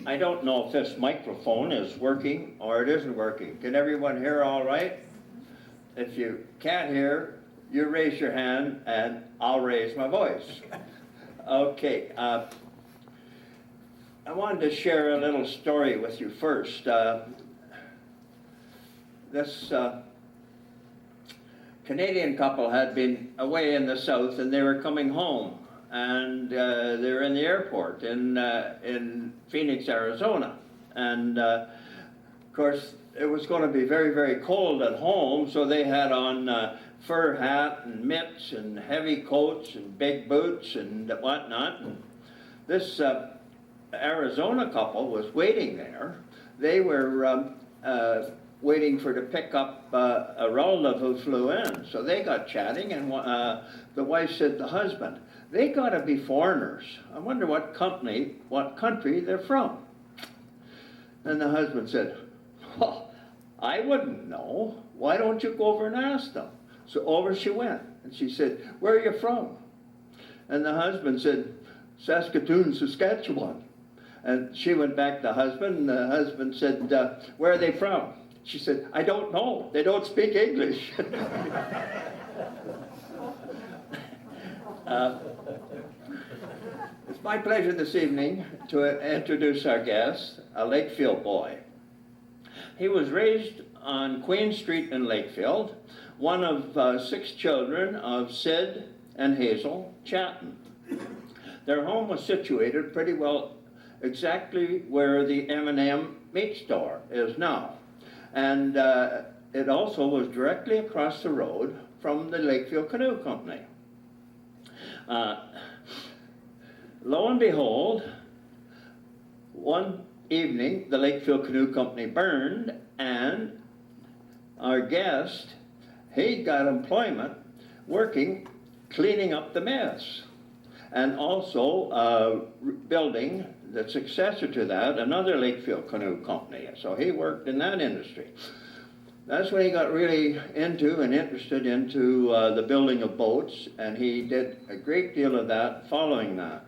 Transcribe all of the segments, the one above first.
I don't know if this microphone is working or it isn't working. Can everyone hear all right? If you can't hear, you raise your hand and I'll raise my voice. Okay, I wanted to share a little story with you first. This Canadian couple had been away in the south and they were coming home. And they were in the airport in Phoenix, Arizona. And of course, it was going to be very, very cold at home, so they had on fur hat and mitts and heavy coats and big boots and whatnot. And this Arizona couple was waiting there. They were waiting to pick up a relative who flew in. So they got chatting, and the wife said to the husband, "They got to be foreigners. I wonder what country they're from." And the husband said, "Well, I wouldn't know. Why don't you go over and ask them?" So over she went, and she said, "Where are you from?" And the husband said, "Saskatoon, Saskatchewan." And she went back to the husband, and the husband said, "Where are they from?" She said, "I don't know. They don't speak English." It's my pleasure this evening to introduce our guest, a Lakefield boy. He was raised on Queen Street in Lakefield, one of 6 children of Sid and Hazel Chatten. Their home was situated pretty well exactly where the M&M meat store is now. And it also was directly across the road from the Lakefield Canoe Company. Lo and behold, one evening the Lakefield Canoe Company burned, and our guest, he got employment working, cleaning up the mess, and also building the successor to that, another Lakefield Canoe Company. So he worked in that industry. That's when he got really into and interested into the building of boats, and he did a great deal of that following that.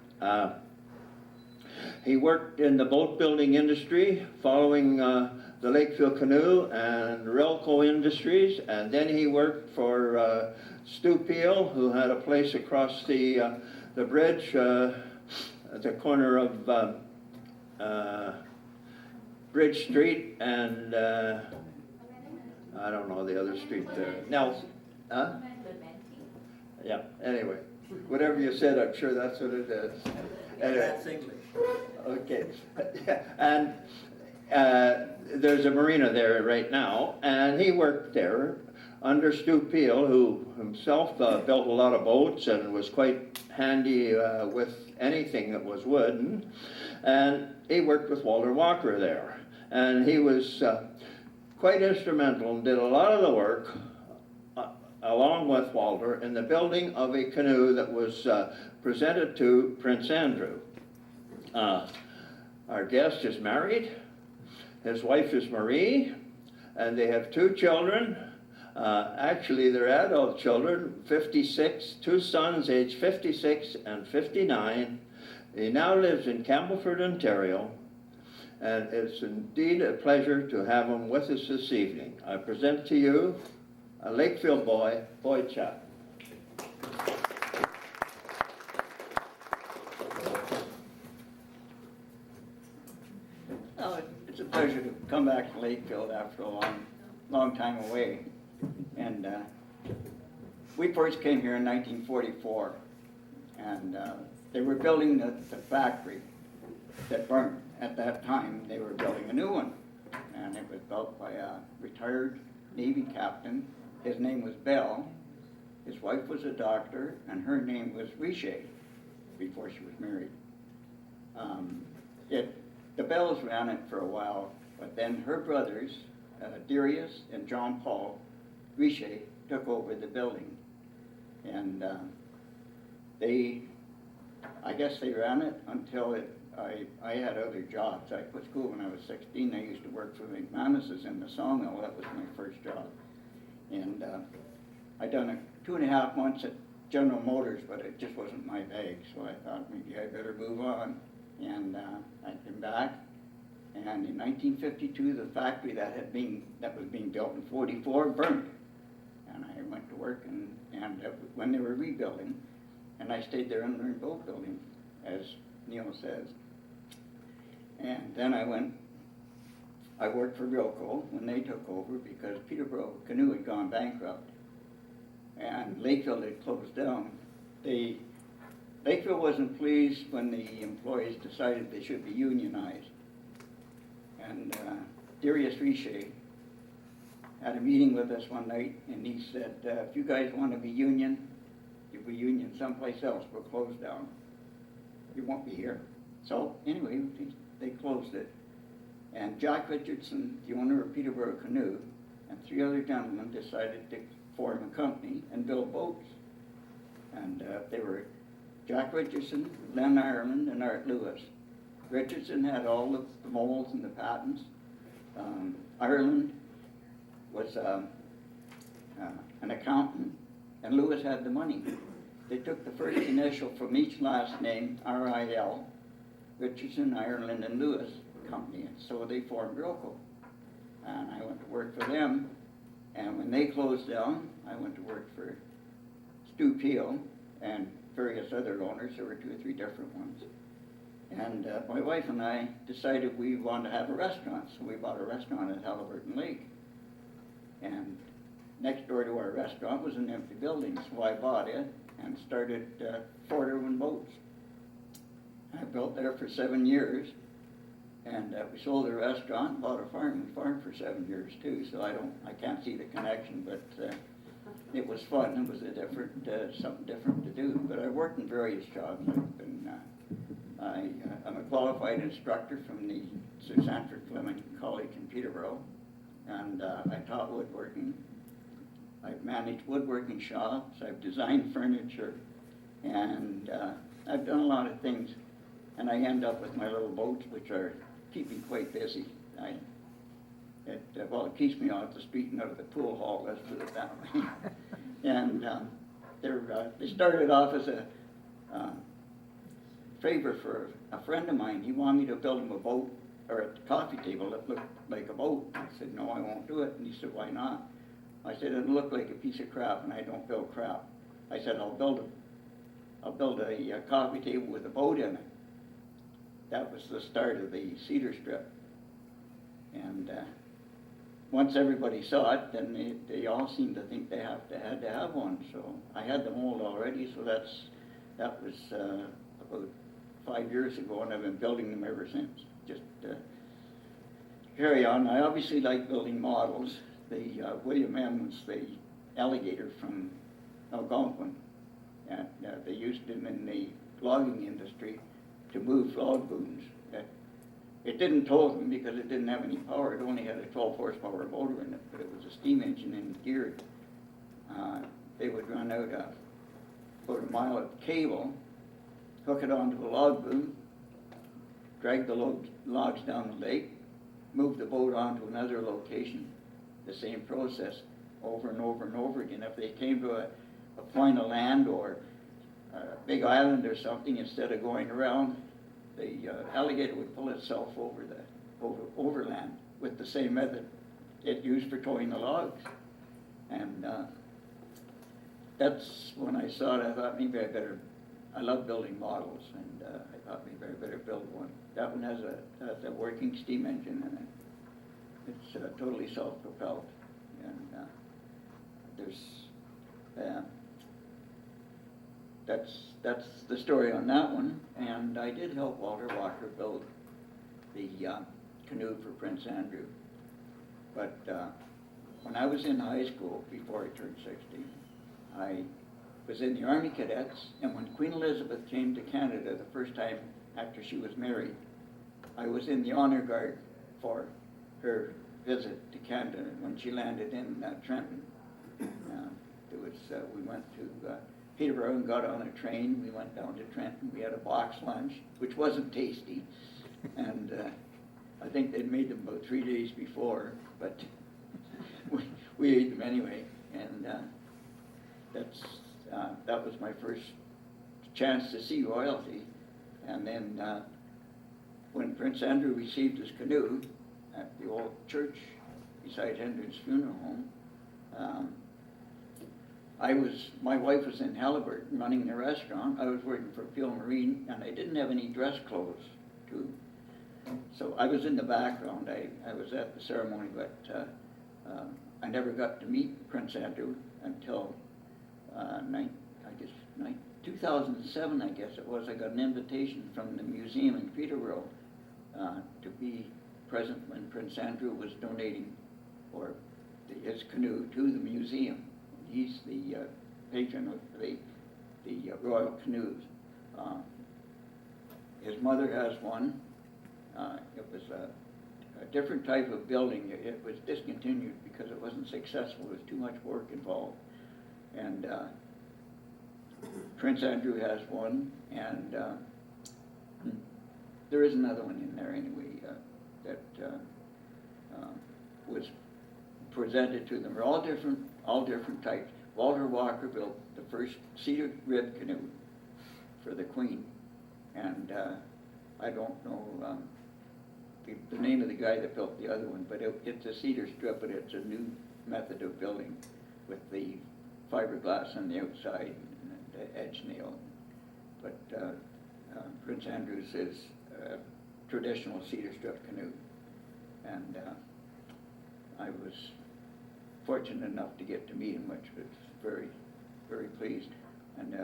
He worked in the boat building industry following the Lakefield Canoe and Relco Industries, and then he worked for Stu Peel, who had a place across the bridge at the corner of Bridge Street and I don't know the other street there. Nelson. Huh? Yeah, anyway. Whatever you said, I'm sure that's what it is. Anyway. That's English. Okay. And there's a marina there right now, and he worked there under Stu Peel, who himself built a lot of boats and was quite handy with anything that was wooden. And he worked with Walter Walker there. And he was quite instrumental and did a lot of the work along with Walter in the building of a canoe that was presented to Prince Andrew. Our guest is married. His wife is Marie, and they have 2 children. Actually, they're adult children, 56, 2 sons aged 56 and 59. He now lives in Campbellford, Ontario, and it's indeed a pleasure to have him with us this evening. I present to you a Lakefield boy, Boyd Chatten. Well, it's a pleasure to come back to Lakefield after a long time away. And we first came here in 1944, and they were building the factory that burned. At that time, they were building a new one, and it was built by a retired Navy captain. His name was Bell. His wife was a doctor, and her name was Riche before she was married. The Bells ran it for a while, but then her brothers, Darius and John Paul Riche, took over the building. And I guess they ran it until I had other jobs. I quit school when I was 16. I used to work for McManus's in the sawmill. That was my first job. And I done 2.5 months at General Motors, but it just wasn't my bag. So I thought maybe I better move on. And I came back, And in 1952, the factory that was being built in 44 burned. And I went to work when they were rebuilding, and I stayed there and learned boat building, as Neil says. And then I worked for Wilco when they took over because Peterborough Canoe had gone bankrupt and Lakefield had closed down. Lakefield wasn't pleased when the employees decided they should be unionized. And Darius Riche had a meeting with us one night, and he said, if you guys want to be union, you'll be union someplace else. We'll close down. You won't be here. So anyway, they closed it. And Jack Richardson, the owner of Peterborough Canoe, and 3 other gentlemen decided to form a company and build boats. And they were Jack Richardson, Len Ireland, and Art Lewis. Richardson had all the molds and the patents. Ireland was an accountant, and Lewis had the money. They took the first initial from each last name, R-I-L, Richardson, Ireland, and Lewis Company. So they formed Wilco. And I went to work for them. And when they closed down, I went to work for Stu Peel and various other owners. There were 2 or 3 different ones. And my wife and I decided we wanted to have a restaurant, so we bought a restaurant at Halliburton Lake. And next door to our restaurant was an empty building, so I bought it and started Fort Irwin Boats. I built there for 7 years, and we sold the restaurant, bought a farm. We farmed for 7 years too, so I can't see the connection, but it was fun. It was something different to do. But I worked in various jobs. I'm a qualified instructor from the Sir Sanford Fleming College in Peterborough, and I taught woodworking. I've managed woodworking shops, I've designed furniture, and I've done a lot of things, and I end up with my little boats, which are keeping quite busy. It keeps me off the street and out of the pool hall, let's put it that way. And they started off as a favor for a friend of mine. He wanted me to build him a boat, or a coffee table that looked like a boat. I said, no, I won't do it. And he said, why not? I said, it'll look like a piece of crap, and I don't build crap. I said, I'll build a coffee table with a boat in it. That was the start of the cedar strip. And once everybody saw it, then they all seemed to think they had to have one. So I had the mold already, so that was about 5 years ago, and I've been building them ever since. Just carry on. I obviously like building models. William M. was the alligator from Algonquin, and they used him in the logging industry to move log booms. It didn't tow them because it didn't have any power. It only had a 12 horsepower motor in it, but it was a steam engine and geared. They would run out about a mile of cable, hook it onto a log boom, drag the logs down the lake, move the boat onto another location. The same process over and over and over again. If they came to a point of land or a big island or something, instead of going around, the alligator would pull itself overland with the same method it used for towing the logs. And that's when I saw it. I thought maybe I love building models, and I thought maybe I better build one. That one has a working steam engine in it. It's totally self-propelled, and that's the story on that one. And I did help Walter Walker build the canoe for Prince Andrew. But when I was in high school, before I turned 60, I was in the Army Cadets, and when Queen Elizabeth came to Canada the first time after she was married, I was in the honor guard for her visit to Canada when she landed in Trenton. We went to Peterborough and got on a train. We went down to Trenton. We had a box lunch, which wasn't tasty, and I think they'd made them about 3 days before, but we ate them anyway. And that was my first chance to see royalty. And then when Prince Andrew received his canoe at the old church beside Hendren's funeral home, my wife was in Halliburton running the restaurant. I was working for Peel Marine, and I didn't have any dress clothes to. So I was in the background. I was at the ceremony, but I never got to meet Prince Andrew until 2007, I guess it was. I got an invitation from the museum in Peterborough to be present when Prince Andrew was donating his canoe to the museum. He's the patron of the Royal Canoes. His mother has one. It was a different type of building. It was discontinued because it wasn't successful. There was too much work involved. And Prince Andrew has one, and there is another one in there anyway that was presented to them. They're all different types. Walter Walker built the first cedar rib canoe for the Queen, and I don't know the name of the guy that built the other one, but it's a cedar strip, but it's a new method of building with the fiberglass on the outside and the edge nail. But Prince Andrew's is a traditional cedar strip canoe, and I was fortunate enough to get to meet him, which was very, very pleased. And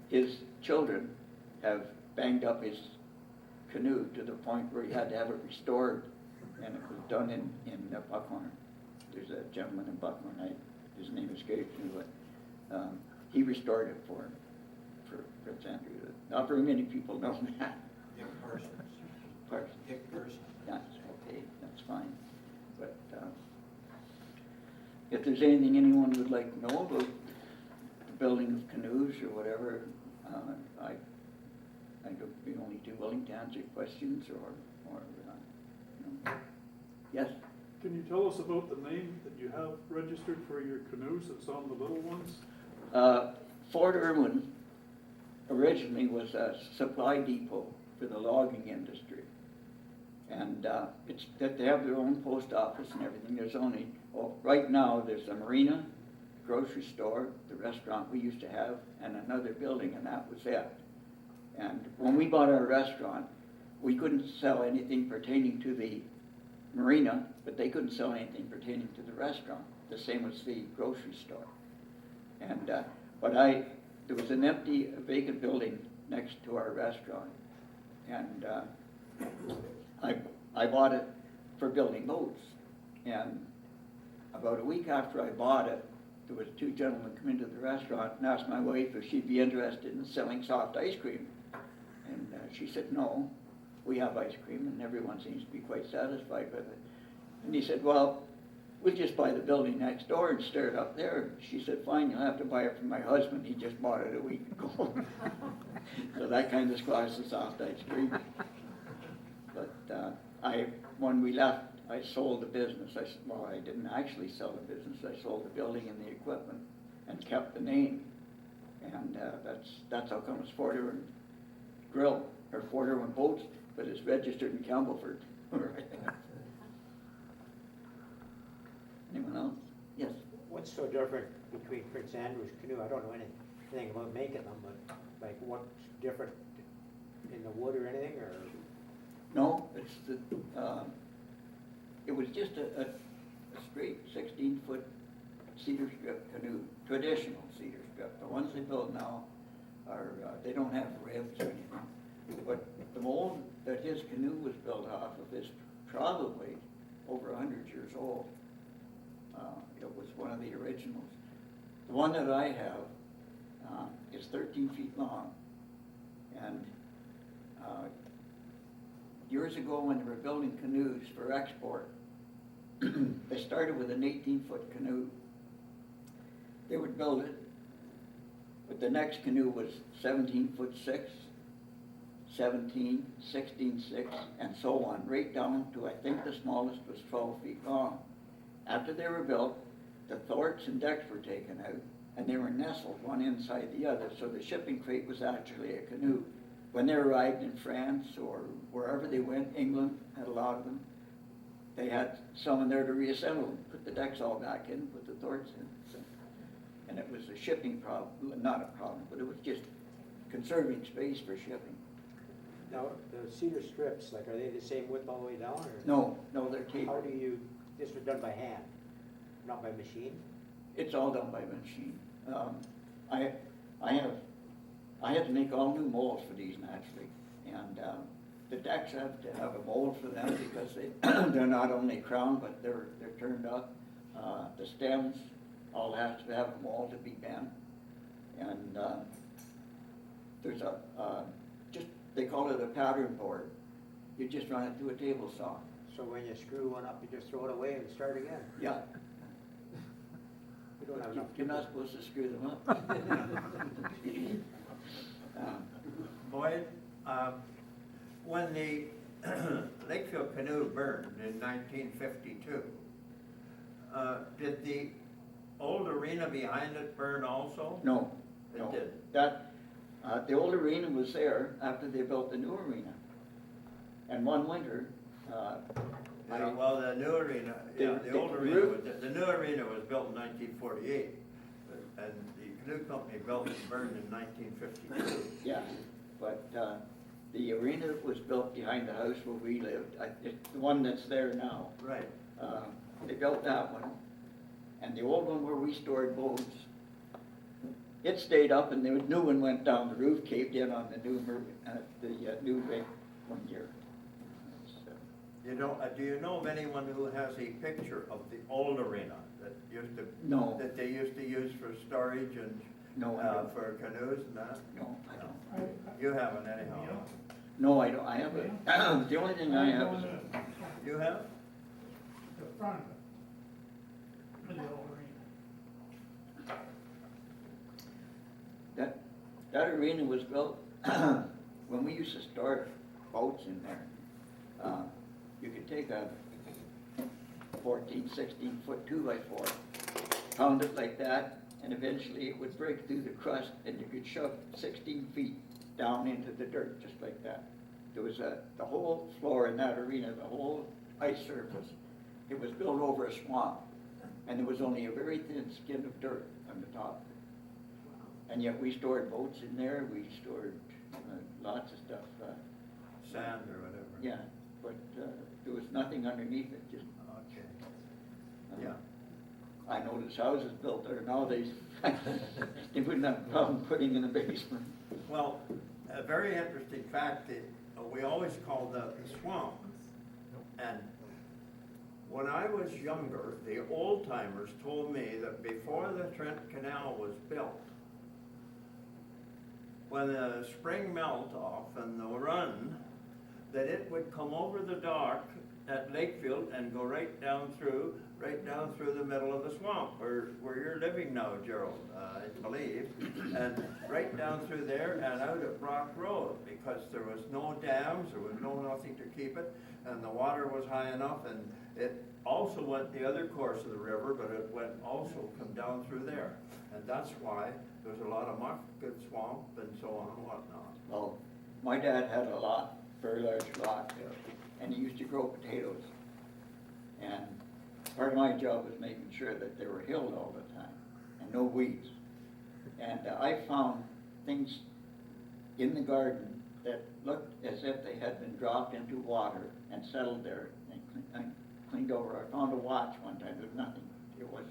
his children have banged up his canoe to the point where he had to have it restored, and it was done in Buckhorn. There's a gentleman in Buckhorn, his name escapes me, but he restored it for Prince Andrew. Not very many people know that. Dick Parsons. Parsons. Dick Parsons. That's okay, that's fine. But if there's anything anyone would like to know about the building of canoes or whatever, I'd be only too willing to answer questions or you know. Yes? Can you tell us about the name that you have registered for your canoes that's on the little ones? Fort Irwin originally was a supply depot for the logging industry. And it's that they have their own post office and everything. There's only, right now, there's a marina, grocery store, the restaurant we used to have, and another building, and that was it. And when we bought our restaurant, we couldn't sell anything pertaining to the marina, but they couldn't sell anything pertaining to the restaurant. The same as the grocery store. And there was an empty, vacant building next to our restaurant, and I bought it for building boats. And about a week after I bought it, there was two gentlemen come into the restaurant and asked my wife if she'd be interested in selling soft ice cream. And she said, no, we have ice cream, and everyone seems to be quite satisfied with it. And he said, well, we'll just buy the building next door and start up there. She said, fine, you'll have to buy it from my husband. He just bought it a week ago. So that kind of squashed the soft ice cream. But when we left, I sold the business. I didn't actually sell the business. I sold the building and the equipment and kept the name. And that's how come it's Fort Irwin Grill, or Fort Irwin Boats, but it's registered in Campbellford. Anyone else? Yes. What's so different between Prince Andrew's canoe? I don't know anything about making them, but like what's different in the wood or anything, or? No, it's it was just a straight 16-foot cedar strip canoe, traditional cedar strip. The ones they build now are, they don't have ribs or anything. But the mold that his canoe was built off of is probably over 100 years old. It was one of the originals. The one that I have is 13 feet long. And years ago when they were building canoes for export, they started with an 18-foot canoe. They would build it, but the next canoe was 17'6", 17, 16'6", and so on, right down to, I think the smallest was 12 feet long. After they were built, the thwarts and decks were taken out, and they were nestled one inside the other, so the shipping crate was actually a canoe. when they arrived in France or wherever they went, England had a lot of them, they had someone there to reassemble them, put the decks all back in, put the thwarts in. So, and it was a shipping problem, not a problem, but it was just conserving space for shipping. Now, the cedar strips, like, are they the same width all the way down, or? No, they're How tapered. do you, this was done by hand, not by machine? It's all done by machine. I had to make all new molds for these naturally, and the decks have to have a mold for them because they're not only crowned, but they're turned up. The stems all have to have a mold to be bent, and there's they call it a pattern board. You just run it through a table saw. So when you screw one up, you just throw it away and start again? Yeah. You don't have enough. You're not supposed to screw them up. Boyd, when the Lakefield canoe burned in 1952, did the old arena behind it burn also? No, It no. did. The old arena was there after they built the new arena. And one winter, Yeah, well, the new arena, yeah, the old arena, the new arena was built in 1948, and the canoe company built and burned in 1952. yeah, but the arena was built behind the house where we lived. It's the one that's there now. Right. They built that one, and the old one where we stored boats, it stayed up, and the new one went down. The roof caved in on the new rig one year. You know, do you know of anyone who has a picture of the old arena that used to, No. that they used to use for storage and No, I don't. for canoes and that? No, I don't. You haven't anyhow. No, I don't. I have a, the only thing I have is You have? The front of the old arena. that arena was built when we used to store boats in there. You could take a 14, 16-foot 2x4, pound it like that, and eventually it would break through the crust, and you could shove 16 feet down into the dirt just like that. There was the whole floor in that arena, the whole ice surface, it was built over a swamp, and there was only a very thin skin of dirt on the top. And yet we stored boats in there, we stored lots of stuff. Sand or whatever? Yeah, but there was nothing underneath it, just. Okay. uh, Yeah. I know there's houses built there nowadays, they wouldn't have a problem putting in the basement. Well, a very interesting fact that we always called the swamp. And when I was younger, the old timers told me that before the Trent Canal was built, when the spring melt off and the run, that it would come over the dock at Lakefield and go right down through the middle of the swamp, where you're living now, Gerald, I believe, and right down through there and out at Brock Road, because there was no dams, there was nothing to keep it, and the water was high enough, and it also went the other course of the river, but it went also come down through there, and that's why there's a lot of muck, good swamp, and so on and whatnot. Well, my dad had a lot, very large lot, and he used to grow potatoes. And part of my job was making sure that they were hilled all the time, and no weeds. And I found things in the garden that looked as if they had been dropped into water and settled there and cleaned over. I found a watch one time, there was nothing. It was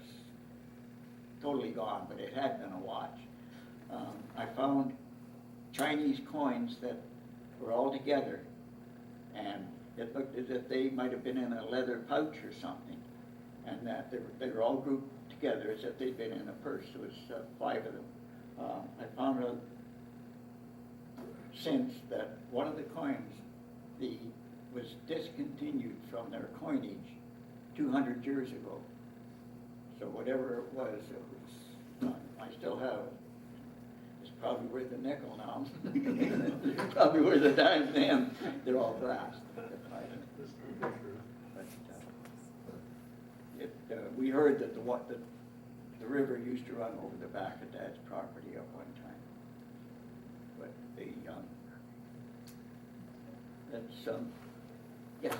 totally gone, but it had been a watch. I found Chinese coins that were all together, and it looked as if they might have been in a leather pouch or something, and that they were all grouped together as if they'd been in a purse. There was 5 of them. I found out since that one of the coins was discontinued from their coinage 200 years ago. So whatever it was I still have it. It's probably worth a nickel now. It's probably worth a dime then. They're all brass. But we heard that the river used to run over the back of Dad's property at one time. But That's, yeah,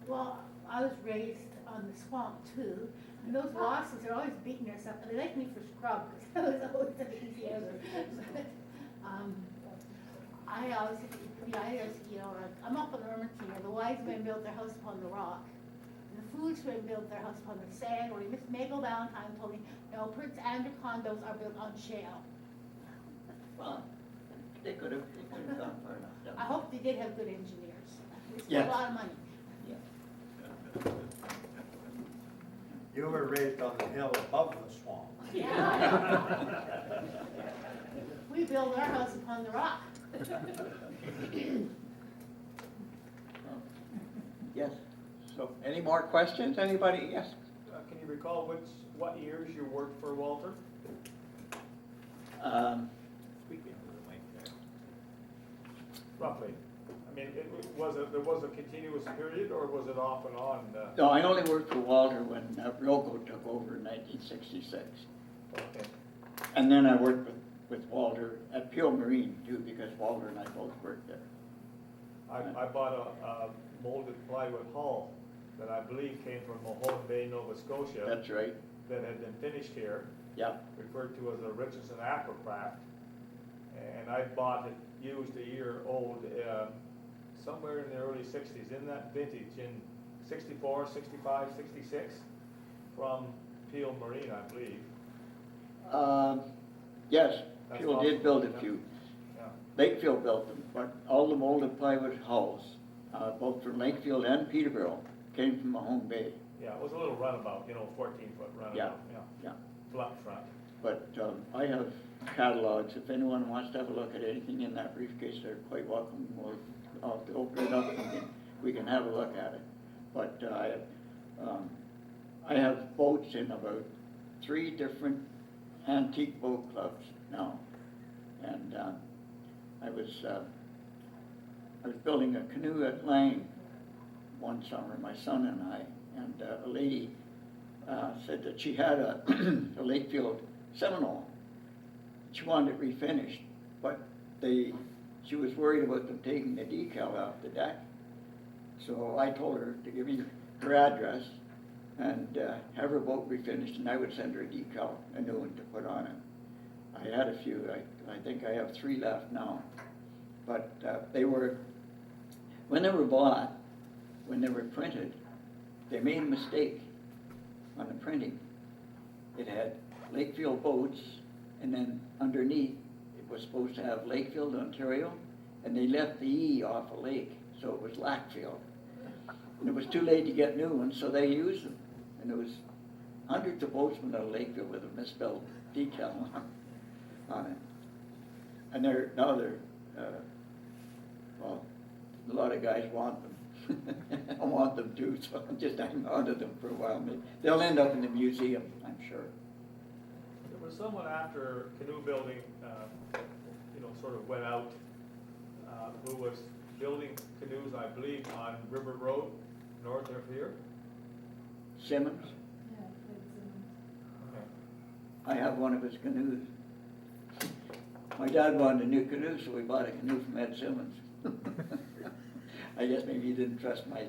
Well, I was raised on the swamp too, and those wasses are always beating us up, and they like me for scrub, because I was always an easy answer. But, I always, you know, like, I'm up on Ermintine, the wise men built their house upon the rock, and the foolish men built their house upon the sand, or Miss Mabel Valentine told me, no, Prince Andrew condos are built on shale. well, they could have gone far enough down. I hope they did have good engineers, they spent Yes. a lot of money. Yeah. You were raised on the hill above the swamp. Yeah. We built our house upon the rock. Yes, so any more questions, anybody? Yes? Can you recall what years you worked for Walter? Speak into the mic there. Roughly. I mean, there was a continuous period, or was it off and on? No, I only worked for Walter when Rocco took over in 1966. Okay. And then I worked with Walter at Peel Marine too, because Walter and I both worked there. I bought a molded plywood hull that I believe came from Mahone Bay, Nova Scotia, That's right, that had been finished here, yeah. referred to as a Richardson Aquacraft. And I bought it used a year old, somewhere in the early 60s, in that vintage, in 64, 65, 66, from Peel Marine, I believe. Yes, That's Peel did awesome. build a Yeah. few. Yeah. Lakefield built them, but all the molded plywood hulls, both from Lakefield and Peterborough, came from Mahone Bay. Yeah, it was a little runabout, 14-foot runabout, Yeah. yeah, Yeah, flat front. but I have catalogs. If anyone wants to have a look at anything in that briefcase, they're quite welcome. I'll open it up and we can have a look at it. But I have boats in about 3 different antique boat clubs now. And I was building a canoe at Lang one summer, my son and I, and a lady said that she had a Lakefield Seminole. She wanted it refinished, but she was worried about them taking the decal off the deck. So I told her to give me her address and have her boat refinished, and I would send her a decal, a new one to put on it. I had a few, I think I have 3 left now. But when they were bought, when they were printed, they made a mistake on the printing. It had Lakefield boats, and then underneath, it was supposed to have Lakefield, Ontario, and they left the E off a lake, so it was Lakefield. And it was too late to get new ones, so they used them. And there was hundreds of boatsmen out of Lakefield with a misspelled decal on it. And well, a lot of guys want them. I want them too, so I'm just hanging on to them for a while. They'll end up in the museum, I'm sure. There was someone after canoe building, sort of went out, who was building canoes, I believe, on River Road, north of here. Simmons, Okay. I have one of his canoes. My dad wanted a new canoe, so we bought a canoe from Ed Simmons. I guess maybe he didn't trust my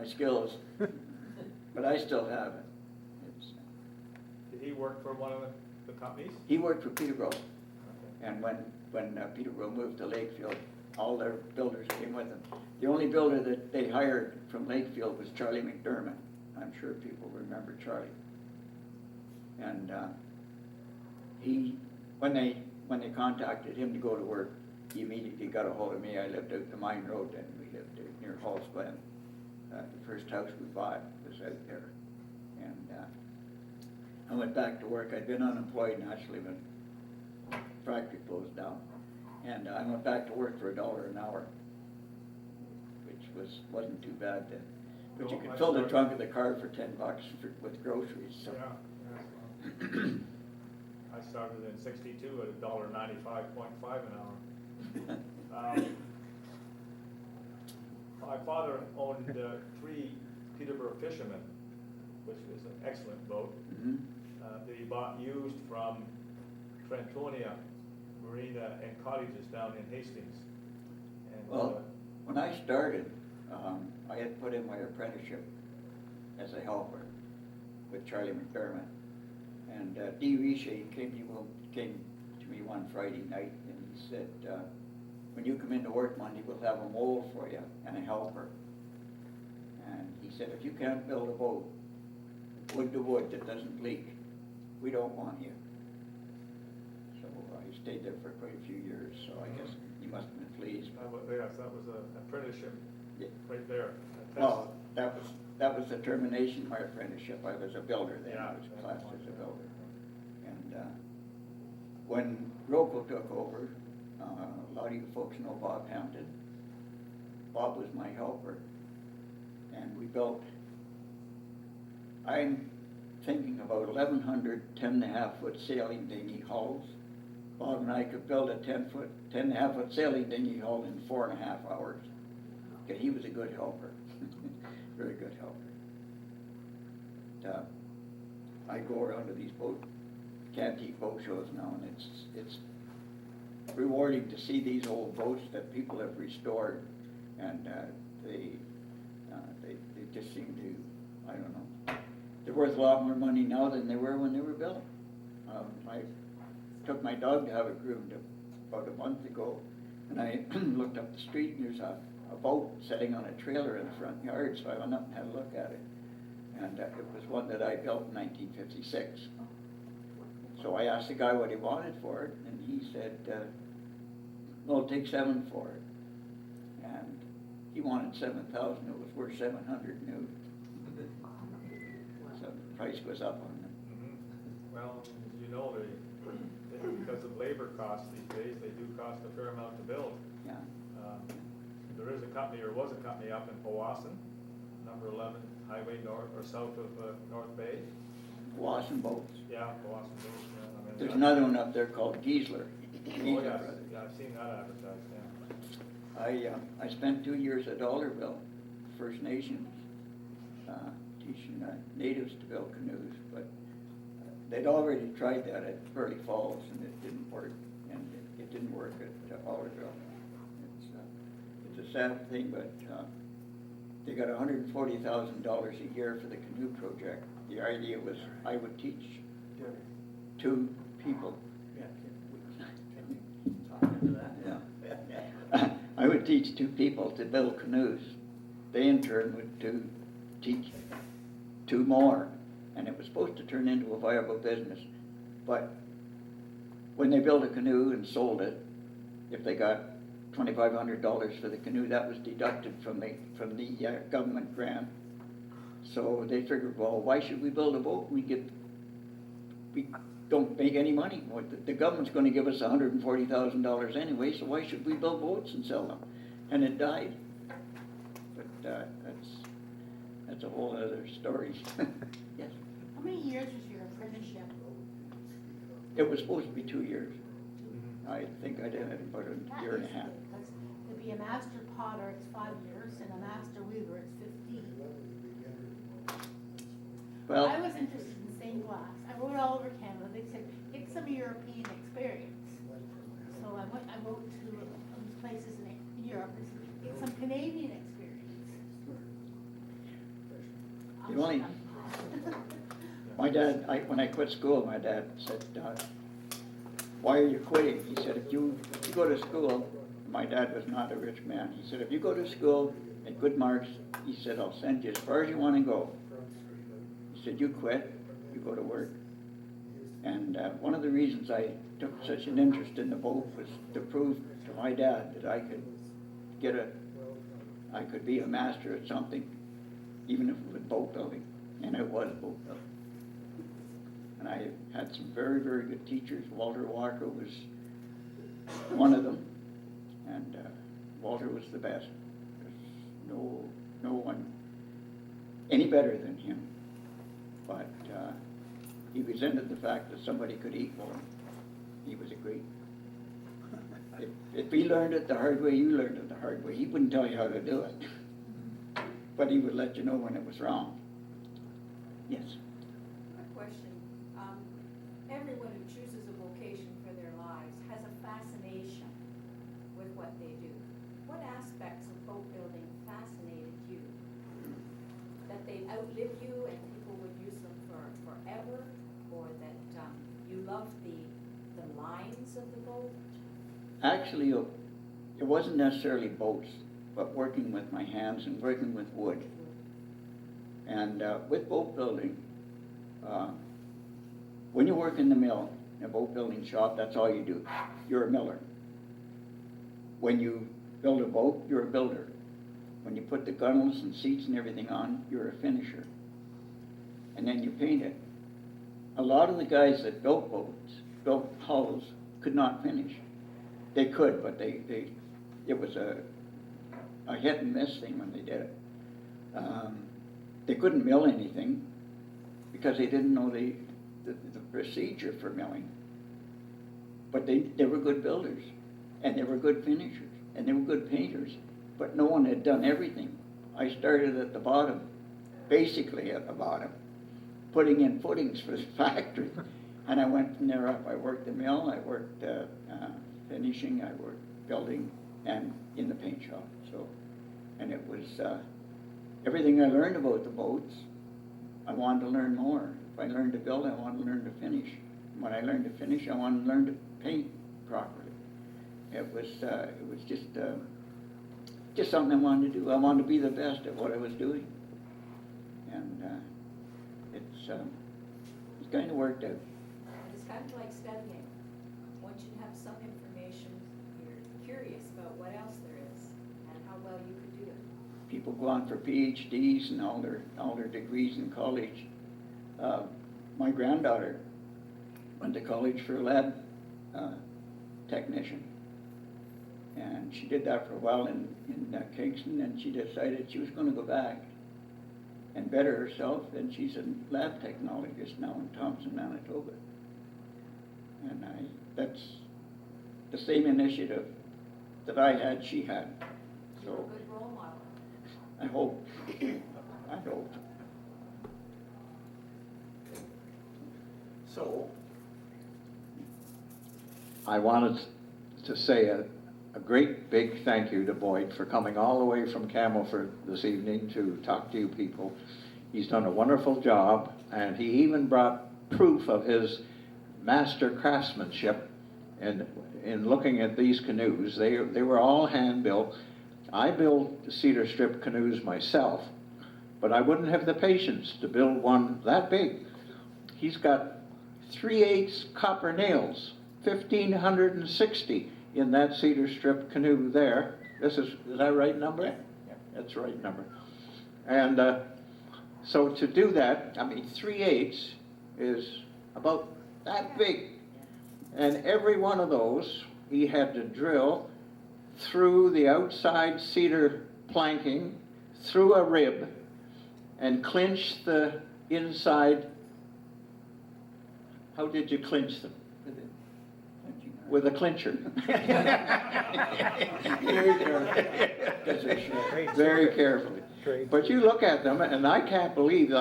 skills, but I still have it. Did he work for one of the companies? He worked for Peterborough, Okay. and when Peterborough moved to Lakefield, all their builders came with them. The only builder that they hired from Lakefield was Charlie McDermott. I'm sure people remember Charlie. And when they contacted him to go to work, he immediately got a hold of me. I lived out the Mine Road, and we lived near Hall's Glen. The first house we bought was out there. And I went back to work. I'd been unemployed naturally when the factory closed down. And I went back to work for $1 an hour, which wasn't too bad then. But you No, could I fill the started- trunk of the car for $10 with groceries. So. Yeah. I started in '62 at $1.95.5 an hour. My father owned 3 Peterborough Fishermen, which was an excellent boat, Mhm. that he bought used from Trentonia Marina and Cottages down in Hastings. And Well, When I started, I had put in my apprenticeship as a helper with Charlie McDermott. And Dee Riche came to me one Friday night and he said, when you come into work Monday, we'll have a mold for you and a helper. And he said, if you can't build a boat, wood to wood that doesn't leak, we don't want you. So I stayed there for quite a few years, so I guess he must have been pleased. Yes, that was an apprenticeship, Yeah. right there. Well, that was the termination of my apprenticeship. I was a builder then, I was classed as a builder. And when Roco took over, a lot of you folks know Bob Hampton. Bob was my helper. And we built, I'm thinking about 1,100 10.5-foot sailing dinghy hulls. Bob and I could build a 10.5-foot sailing dinghy hull in 4.5 hours. Okay, he was a good helper, very good helper. I go around to these antique boat shows now, and it's rewarding to see these old boats that people have restored, and they just seem to, I don't know, they're worth a lot more money now than they were when they were built. I took my dog to have it groomed about a month ago, and I looked up the street and there's a boat sitting on a trailer in the front yard, so I went up and had a look at it. And it was one that I built in 1956. So I asked the guy what he wanted for it, and he said, well, take $7 for it. And he wanted $7,000, it was worth $700 new. So the price goes up on them. Mhm. Well, as you know, because of labor costs these days, they do cost a fair amount to build. Yeah. There is a company, or was a company up in Powassan, number 11 Highway north or south of North Bay. Wasson boats. Yeah, Powassan Road, yeah. I mean, There's another one up there called Giesler. Oh, Giesler yes, Brothers. yeah, I've seen that advertised, yeah. I spent 2 years at Dollarville, First Nations, teaching natives to build canoes, but they'd already tried that at Burley Falls and it didn't work, and it didn't work at Dollarville. It's a sad thing, but they got $140,000 a year for the canoe project. The idea was I would teach 2 people. Yeah. I would teach 2 people to build canoes. They in turn would teach 2 more, and it was supposed to turn into a viable business. But when they built a canoe and sold it, if they got $2,500 for the canoe, that was deducted from the government grant. So they figured, well, why should we build a boat? We don't make any money. The government's going to give us $140,000 anyway, so why should we build boats and sell them? And it died. But that's a whole other story. Yes. How many years was your apprenticeship? It was supposed to be 2 years. I think I did it about a year and a half. Because to be a master potter, it's 5 years, and a master weaver, it's 15. Well, I was interested in stained glass. I wrote all over Canada. They said, get some European experience. So I wrote to these places in Europe. They said, get some Canadian experience. The only- my dad, when I quit school, my dad said, why are you quitting? He said, if you go to school, my dad was not a rich man. He said, if you go to school at good marks, he said, I'll send you as far as you want to go. He said, you quit, you go to work. And one of the reasons I took such an interest in the boat was to prove to my dad that I could be a master at something, even if it was boat building, and it was boat building. And I had some very, very good teachers. Walter Walker was one of them, and Walter was the best. There's no one any better than him. But he resented the fact that somebody could equal him. He was a great. If he learned it the hard way, you learned it the hard way. He wouldn't tell you how to do it, but he would let you know when it was wrong. Yes. Question. Everyone who chooses a vocation for their lives has a fascination with what they do. What aspect aspects of boat building fascinated you? That they'd outlive you and people would use them forever? Or that you loved the lines of the boat? Actually, it wasn't necessarily boats, but working with my hands and working with wood. And with boat building, when you work in the mill, in a boat building shop, that's all you do. You're a miller. When you build a boat, you're a builder. When you put the gunnels and seats and everything on, you're a finisher. And then you paint it. A lot of the guys that built boats, built hulls, could not finish. They could, but it was a hit and miss thing when they did it. They couldn't mill anything because they didn't know the procedure for milling. But they were good builders, and they were good finishers, and they were good painters, but no one had done everything. I started at the bottom, basically at the bottom, putting in footings for the factory, and I went from there up. I worked the mill, I worked finishing, I worked building, and in the paint shop. So, and it was everything I learned about the boats, I wanted to learn more. If I learned to build, I wanted to learn to finish. When I learned to finish, I wanted to learn to paint properly. It was just something I wanted to do. I wanted to be the best at what I was doing, and it's kind of worked out. It's kind of like studying. Once you have some information, you're curious about what else there is and how well you could do it. People go on for PhDs and all their degrees in college. My granddaughter went to college for a lab technician, and she did that for a while in Kingston, and she decided she was going to go back and better herself, and she's a lab technologist now in Thompson, Manitoba. And that's the same initiative that I had, she had. You're a So good role model. I hope. I hope. So, I wanted to say a great big thank you to Boyd for coming all the way from Camelford this evening to talk to you people. He's done a wonderful job, and he even brought proof of his master craftsmanship in looking at these canoes. They were all hand-built. I built cedar strip canoes myself, but I wouldn't have the patience to build one that big. He's got 3/8 copper nails, 1,560 in that cedar strip canoe there. Is that right number? Yeah. That's the right number. And so to do that, I mean, 3/8 is about that big. And every one of those, he had to drill through the outside cedar planking, through a rib, and clinch the inside. How did you clinch them? With a clincher. Very carefully. But you look at them, and I can't believe,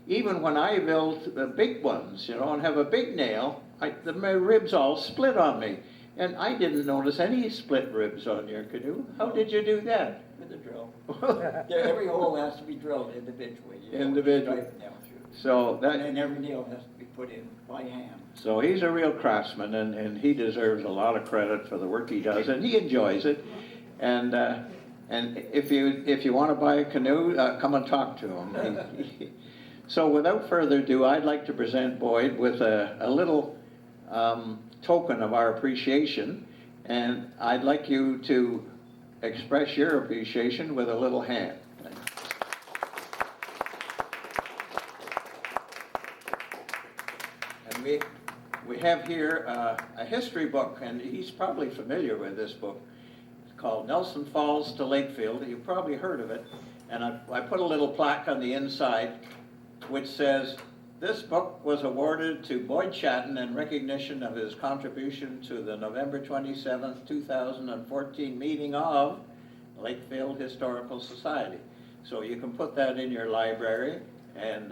even when I build the big ones, and have a big nail, my ribs all split on me. And I didn't notice any split ribs on your canoe. How did you do that? With a drill. Every hole has to be drilled individually. Individually. Drive it down through. So that. And then every nail has to be put in by hand. So he's a real craftsman, and he deserves a lot of credit for the work he does, and he enjoys it. And if you want to buy a canoe, come and talk to him. So without further ado, I'd like to present Boyd with a little token of our appreciation, and I'd like you to express your appreciation with a little hand. And we have here a history book, and he's probably familiar with this book. It's called Nelson Falls to Lakefield. You've probably heard of it. And I put a little plaque on the inside which says, "This book was awarded to Boyd Chatten in recognition of his contribution to the November 27th, 2014 meeting of Lakefield Historical Society." So you can put that in your library, and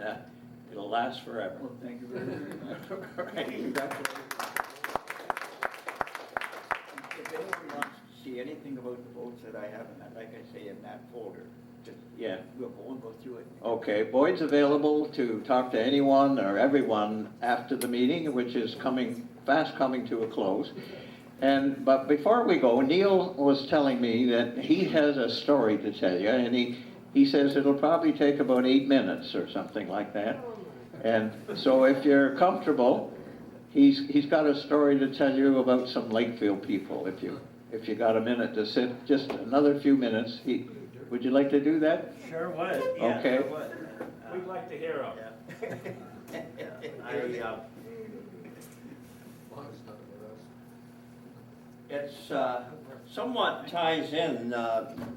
it'll last forever. Well, thank you very much. Right. Congratulations. If anyone wants to see anything about the boats that I have in that, like I say, in that folder, just, Yeah. we'll go through it. Okay, Boyd's available to talk to anyone or everyone after the meeting, which is fast coming to a close. But before we go, Neil was telling me that he has a story to tell you, and he says it'll probably take about 8 minutes or something like that. And so if you're comfortable, he's got a story to tell you about some Lakefield people. If you got a minute to sit, just another few minutes, would you like to do that? Sure would, yeah, Okay. sure would. We'd like to hear them. It's somewhat ties in,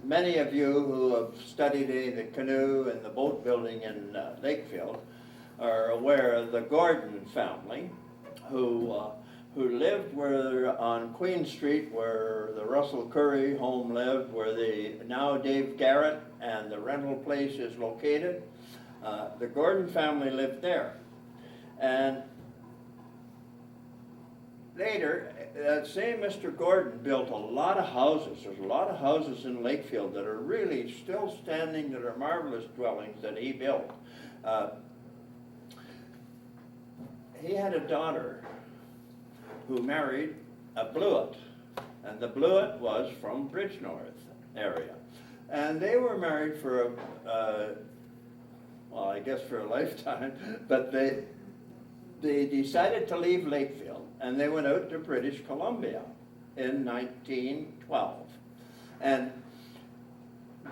many of you who have studied the canoe and the boat building in Lakefield are aware of the Gordon family who lived on Queen Street where the Russell Curry home lived, where now Dave Garrett and the rental place is located. The Gordon family lived there. And later, that same Mr. Gordon built a lot of houses. There's a lot of houses in Lakefield that are really still standing, that are marvelous dwellings that he built. He had a daughter who married a Blewett, and the Blewett was from Bridgenorth area. And they were married for well, I guess for a lifetime, but they decided to leave Lakefield, and they went out to British Columbia in 1912. And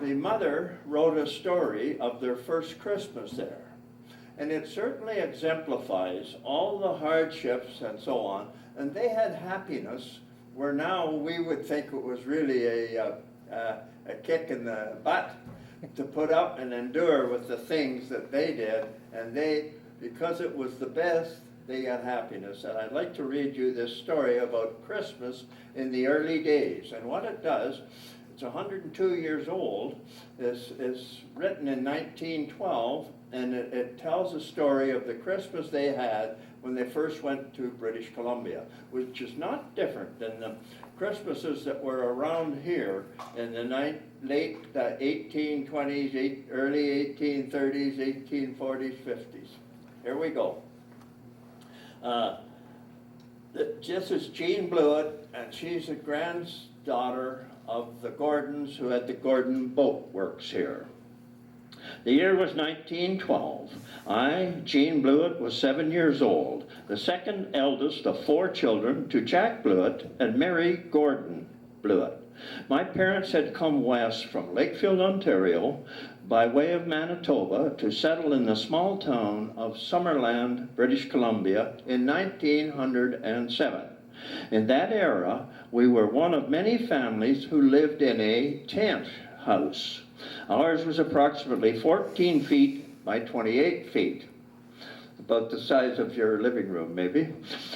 the mother wrote a story of their first Christmas there. And it certainly exemplifies all the hardships and so on. And they had happiness where now we would think it was really a kick in the butt to put up and endure with the things that they did. And because it was the best, they got happiness. And I'd like to read you this story about Christmas in the early days. And what it does, it's 102 years old. It's written in 1912, and it tells a story of the Christmas they had when they first went to British Columbia, which is not different than the Christmases that were around here in the late 1820s, early 1830s, 1840s, 50s. Here we go. This is Jean Blewett, and she's a granddaughter of the Gordons who had the Gordon Boat Works here. The year was 1912. I, Jean Blewett, was 7 years old, the second eldest of 4 children to Jack Blewett and Mary Gordon Blewett. My parents had come west from Lakefield, Ontario, by way of Manitoba to settle in the small town of Summerland, British Columbia in 1907. In that era, we were one of many families who lived in a tent house. Ours was approximately 14 feet by 28 feet, about the size of your living room maybe,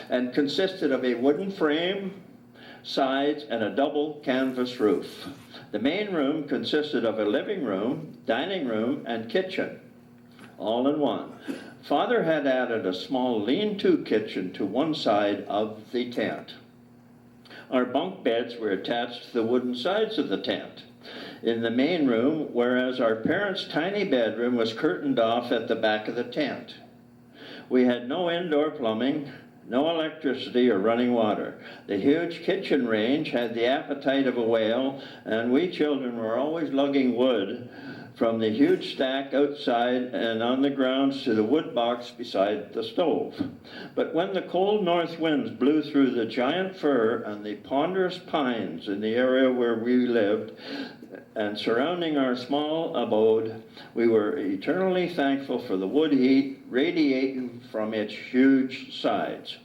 and consisted of a wooden frame, sides, and a double canvas roof. The main room consisted of a living room, dining room, and kitchen, all in one. Father had added a small lean-to kitchen to one side of the tent. Our bunk beds were attached to the wooden sides of the tent in the main room, whereas our parents' tiny bedroom was curtained off at the back of the tent. We had no indoor plumbing, no electricity or running water. The huge kitchen range had the appetite of a whale, and we children were always lugging wood from the huge stack outside and on the grounds to the wood box beside the stove. But when the cold north winds blew through the giant fir and the ponderous pines in the area where we lived and surrounding our small abode, we were eternally thankful for the wood heat radiating from its huge sides.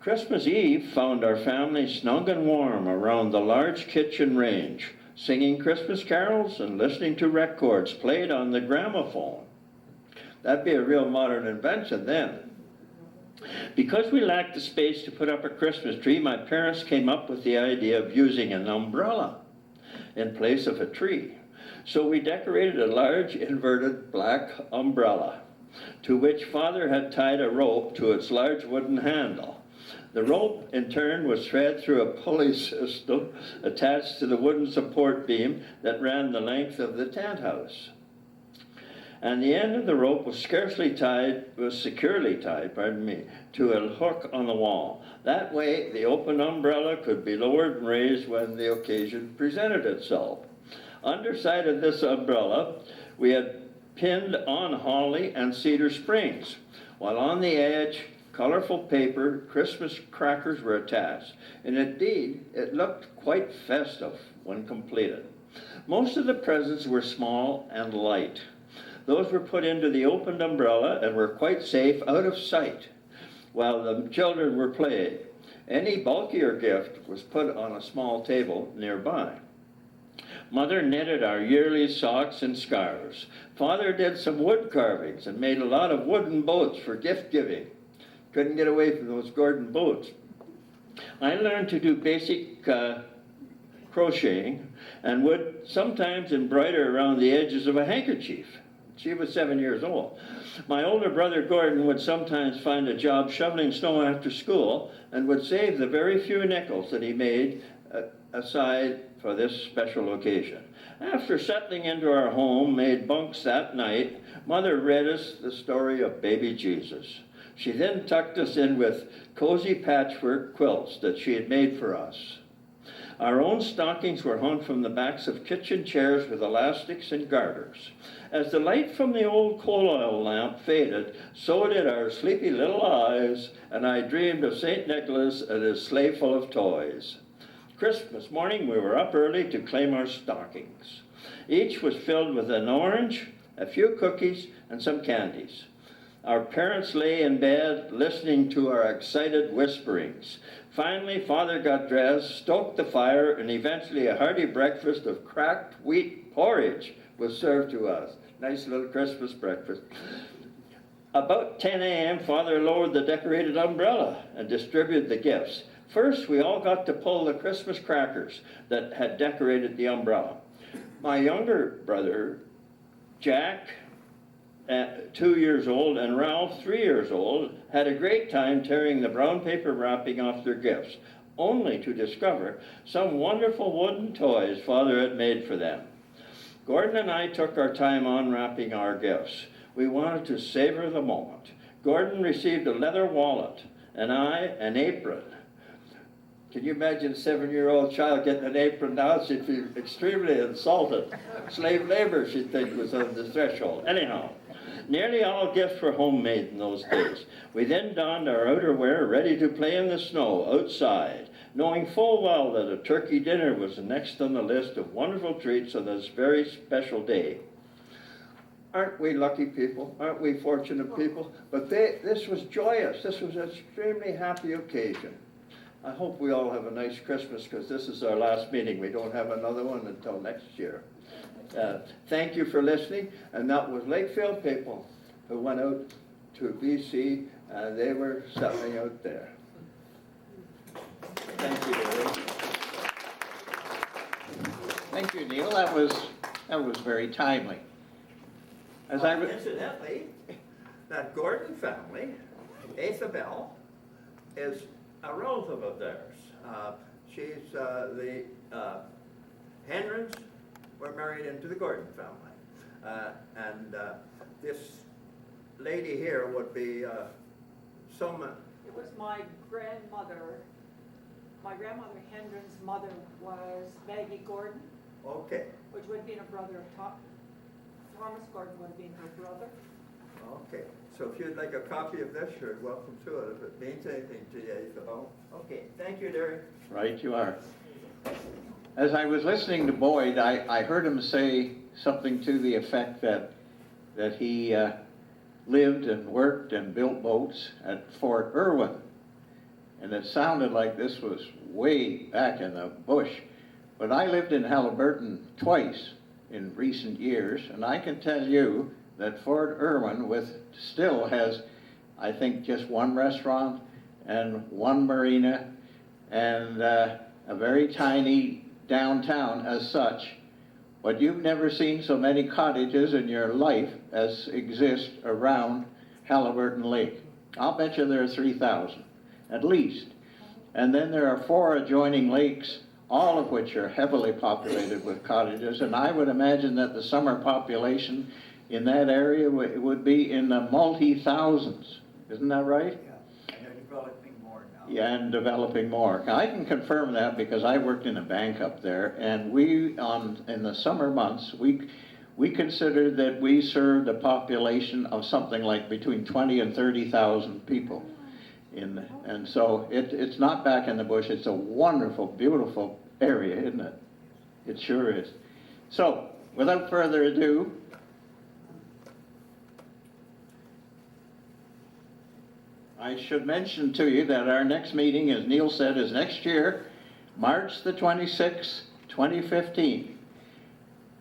Christmas Eve found our family snug and warm around the large kitchen range, singing Christmas carols and listening to records played on the gramophone. That'd be a real modern invention then. Because we lacked the space to put up a Christmas tree, my parents came up with the idea of using an umbrella in place of a tree. So we decorated a large inverted black umbrella, to which Father had tied a rope to its large wooden handle. The rope, in turn, was thread through a pulley system attached to the wooden support beam that ran the length of the tent house. And the end of the rope was securely tied, to a hook on the wall. That way, the open umbrella could be lowered and raised when the occasion presented itself. Underside of this umbrella, we had pinned on holly and cedar springs, while on the edge, colorful paper Christmas crackers were attached, and indeed, it looked quite festive when completed. Most of the presents were small and light. Those were put into the opened umbrella and were quite safe out of sight while the children were playing. Any bulkier gift was put on a small table nearby. Mother knitted our yearly socks and scarves. Father did some wood carvings and made a lot of wooden boats for gift giving. Couldn't get away from those Gordon boats. I learned to do basic crocheting and would sometimes embroider around the edges of a handkerchief. She was 7 years old. My older brother Gordon would sometimes find a job shoveling snow after school and would save the very few nickels that he made aside for this special occasion. After settling into our home-made bunks that night, Mother read us the story of baby Jesus. She then tucked us in with cozy patchwork quilts that she had made for us. Our own stockings were hung from the backs of kitchen chairs with elastics and garters. As the light from the old coal oil lamp faded, so did our sleepy little eyes, and I dreamed of St. Nicholas and his sleigh full of toys. Christmas morning, we were up early to claim our stockings. Each was filled with an orange, a few cookies, and some candies. Our parents lay in bed listening to our excited whisperings. Finally, Father got dressed, stoked the fire, and eventually a hearty breakfast of cracked wheat porridge was served to us. Nice little Christmas breakfast. About 10 a.m., Father lowered the decorated umbrella and distributed the gifts. First, we all got to pull the Christmas crackers that had decorated the umbrella. My younger brother, Jack, 2 years old, and Ralph, 3 years old, had a great time tearing the brown paper wrapping off their gifts, only to discover some wonderful wooden toys Father had made for them. Gordon and I took our time unwrapping our gifts. We wanted to savor the moment. Gordon received a leather wallet, and I an apron. Can you imagine a 7-year-old child getting an apron now? She'd be extremely insulted. Slave labor, she'd think, was on the threshold. Anyhow, nearly all gifts were homemade in those days. We then donned our outerwear, ready to play in the snow outside, knowing full well that a turkey dinner was next on the list of wonderful treats on this very special day. Aren't we lucky people? Aren't we fortunate people? But this was joyous. This was an extremely happy occasion. I hope we all have a nice Christmas, because this is our last meeting. We don't have another one until next year. Thank you for listening. And that was Lakefield people who went out to BC, and they were settling out there. Thank you, Larry. Thank you, Neil. That was very timely. Incidentally, that Gordon family, Isabel, is a relative of theirs. She's the Hendrons were married into the Gordon family. And this lady here would be some... It was my grandmother. My grandmother Hendron's mother was Maggie Gordon, Okay, which would have been a brother of Thomas Gordon would have been her brother. okay. So if you'd like a copy of this, you're welcome to it, if it means anything to you, Isabel. Okay, thank you, Larry. Right, you are. As I was listening to Boyd, I heard him say something to the effect that he lived and worked and built boats at Fort Irwin. And it sounded like this was way back in the bush. But I lived in Halliburton twice in recent years, and I can tell you that Fort Irwin still has, I think, just one restaurant and one marina and a very tiny downtown as such. But you've never seen so many cottages in your life as exist around Halliburton Lake. I'll bet you there are 3,000. at least. And then there are 4 adjoining lakes, all of which are heavily populated with cottages, and I would imagine that the summer population in that area would be in the multi-thousands. Isn't that right? Yeah, and they're developing more now. Yeah, and developing more. Now, I can confirm that because I worked in a bank up there, and we, in the summer months, we considered that we served a population of something like between 20 and 30,000 people. And so it's not back in the bush. It's a wonderful, beautiful area, isn't it? It sure is. So, without further ado, I should mention to you that our next meeting, as Neil said, is next year, March the 26th, 2015.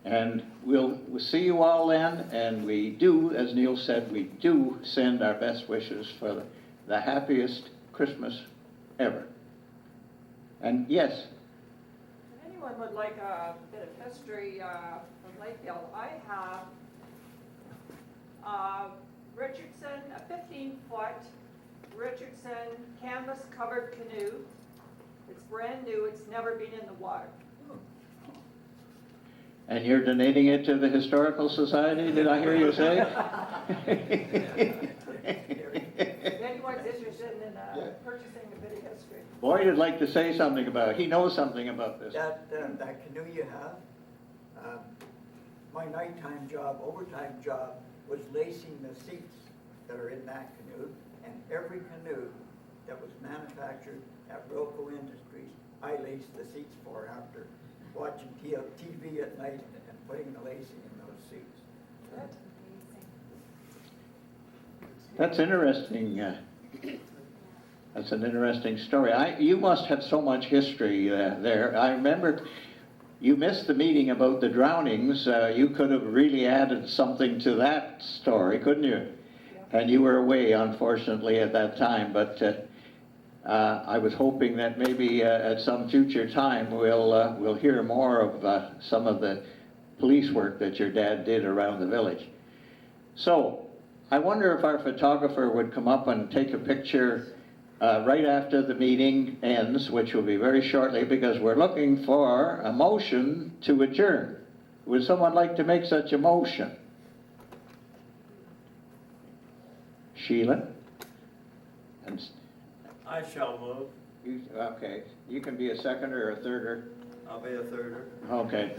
And we'll see you all then, and we do, as Neil said, we do send our best wishes for the happiest Christmas ever. And yes, If anyone would like a bit of history from Lakefield, I have Richardson, a 15-foot Richardson canvas-covered canoe. It's brand new, it's never been in the water. and you're donating it to the Historical Society, did I hear you say? If anyone's interested in purchasing a bit of history. Boyd would like to say something about it. He knows something about this. That canoe you have, my nighttime job, overtime job, was lacing the seats that are in that canoe, and every canoe that was manufactured at Roco Industries, I laced the seats for after watching TV at night and putting the lacing in those seats. That's interesting. That's an interesting story. You must have so much history there. I remember you missed the meeting about the drownings. You could have really added something to that story, couldn't you? And you were away, unfortunately, at that time. But I was hoping that maybe at some future time we'll hear more of some of the police work that your dad did around the village. So I wonder if our photographer would come up and take a picture right after the meeting ends, which will be very shortly, because we're looking for a motion to adjourn. Would someone like to make such a motion? Sheila? And I shall move. okay, you can be a seconder or a thirder. I'll be a thirder. Okay.